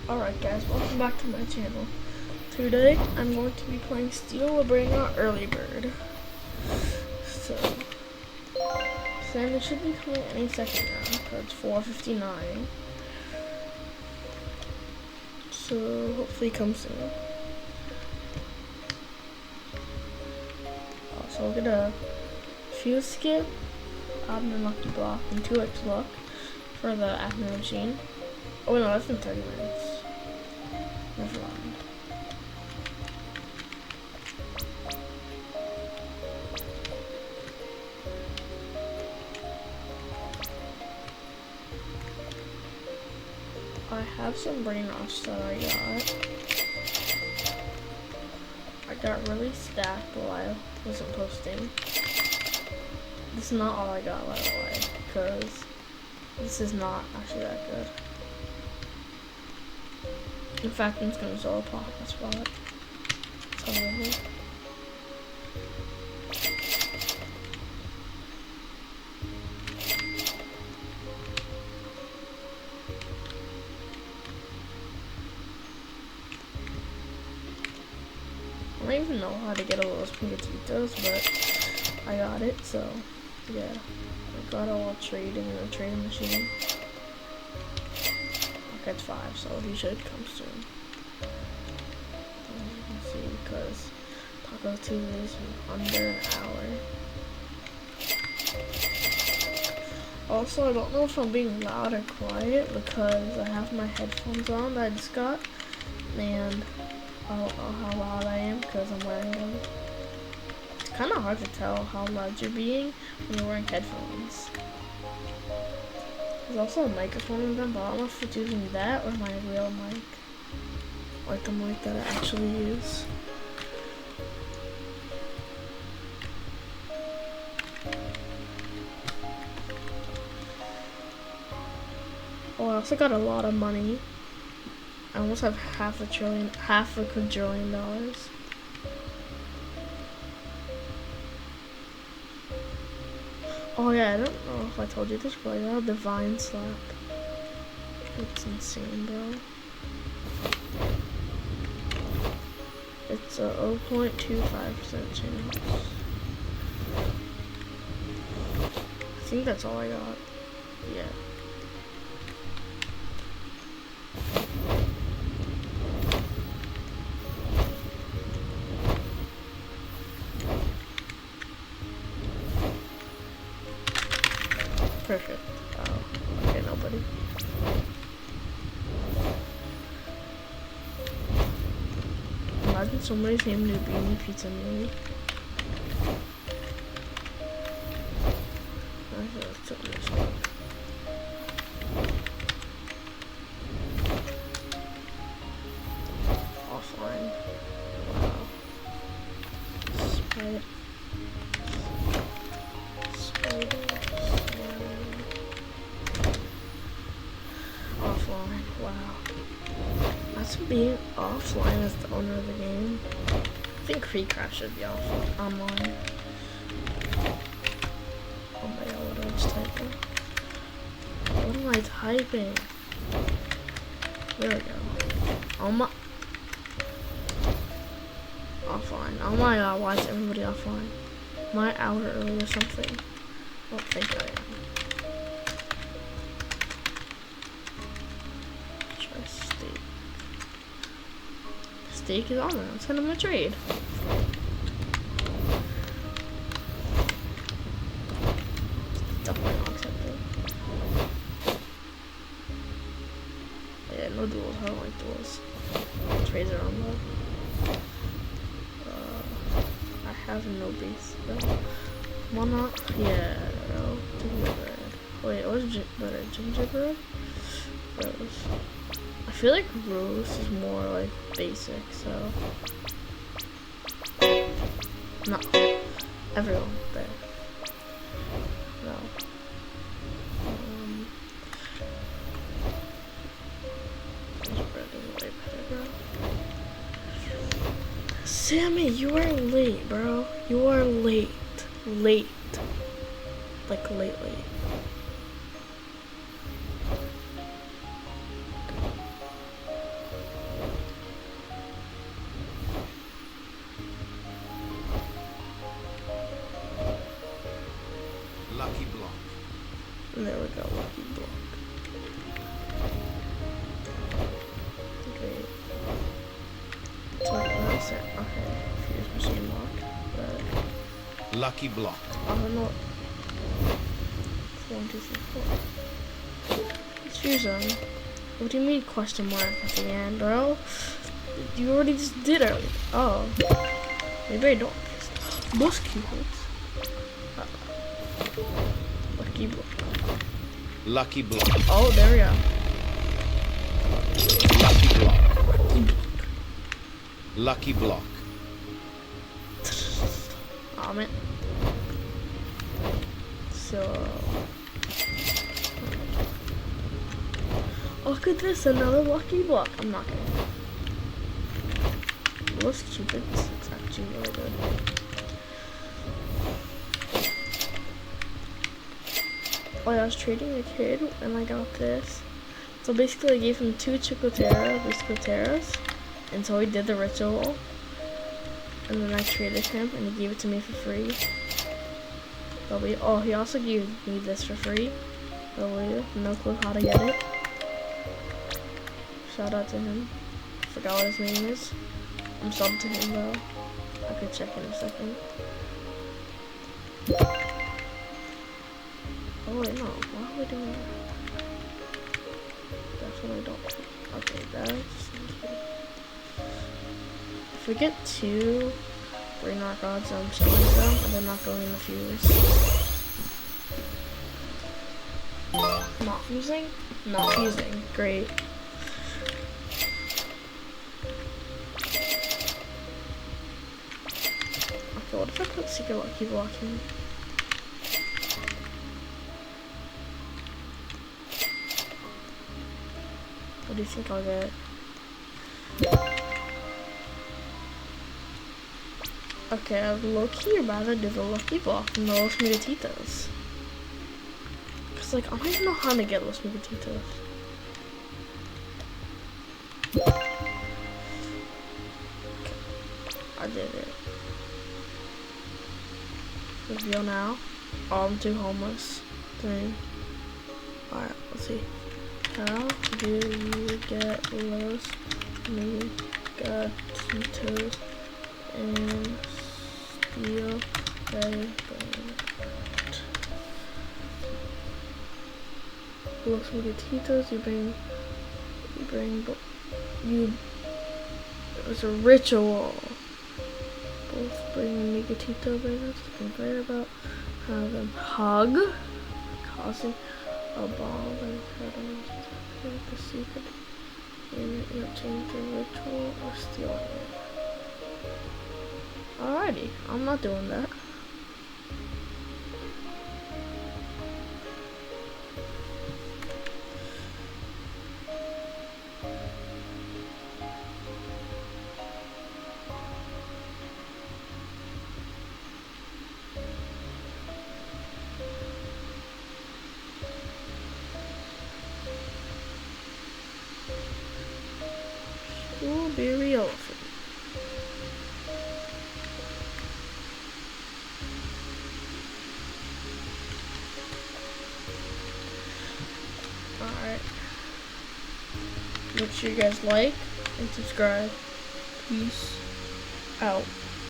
Alright guys, welcome back to my channel. Today, I'm going to be playing Steel Labrina Early Bird. So, Sandy should be coming any second now, because it's 4:59. So, hopefully he comes soon. Also, I'll get a fuse skip, admin lucky block, and 2x luck for the admin machine. Oh no, that's in 30 minutes. Never mind. I have some brain rots that I got really stacked while I wasn't posting. This is not all I got, by the way, because this is not actually that good. In fact, I'm just gonna solo pop that spot. It's horrible. I don't even know how to get all those pingatitos, but I got it, so yeah. I got all trading in the trading machine. Okay, it's 5, so he should come soon. As you can see, because Taco Tuesday is under an hour. Also, I don't know if I'm being loud or quiet because I have my headphones on that I just got, and I don't know how loud I am because I'm wearing them. It's kind of hard to tell how loud you're being when you're wearing headphones. There's also a microphone in them, but I don't know if it's using that or my real mic. Like the mic that I actually use. Oh, I also got a lot of money. I almost have half a quadrillion dollars. Oh yeah, I don't know if I told you this, but I got a divine slap. It's insane, bro. It's a 0.25% chance. I think that's all I got. Yeah. Perfect. Oh, okay, nobody. Imagine somebody's named Nubini Pizza Mealy. Offline. Wow. Spider. Offline. Wow. That's being offline as the owner of the game. I think Free Crash should be online. Oh my god, what am I just typing? What am I typing? There we go. Oh my. Offline. Oh my god, why is everybody offline? Am I out early or something? I don't think I am. Try Steak. Steak is on there. Let's send him a trade. Definitely not accepted. Yeah, no duels. I don't like duels. Trades are on though. I have no base though. Why not? Yeah, no. Gingerbread. Wait, what is gingerbread? Rose. I feel like Rose is more like basic, so. No. Everyone there. No. Gingerbread is way better, bro. Sammy, you are late, bro. You are late. Late. Like late. Lucky block. I don't know. 1, 2, 3, 4. Let's use them. What do you mean question mark at the end, bro? You already just did it. Oh. Maybe I don't. Most cupids. Lucky block. Lucky block. Oh, there we go. Lucky block. Lucky block. Lucky block. Oh, man. So. Look at this, another lucky block. I'm not kidding. Most cupids. It's actually really good. Oh, yeah, I was trading a kid and I got this. So basically I gave him 2 Chicoteras, and so he did the ritual. And then I traded him and he gave it to me for free. Oh, he also gave me this for free. No clue how to get it. Shout out to him. Forgot what his name is. I'm subbed to him though. I could check in a second. Oh wait, no. Why are we doing that? Definitely don't. Okay, that's. If we get 2 brain rock odds, I'm selling them, and they're not going in the fuse. Not fusing? Not fusing. Great. Okay, what if I put secret lucky block in? What do you think I'll get? Okay, I'd low-key rather do the lucky block than the Los Migatitos. Cause like, I don't even know how to get Los Migatitos. Okay. I did it. Reveal now. Oh, I'm too homeless. Dang. Alright, let's see. How do you get Los Migatitos and steal their Los Migatitos? It was a ritual. Both bring a Migatito banners to complain about how them hug, causing a bomb and cutting the secret in it, change the ritual or stealing it. Alrighty, I'm not doing that. Strawberry elephant. Alright. Make sure you guys like and subscribe. Peace out.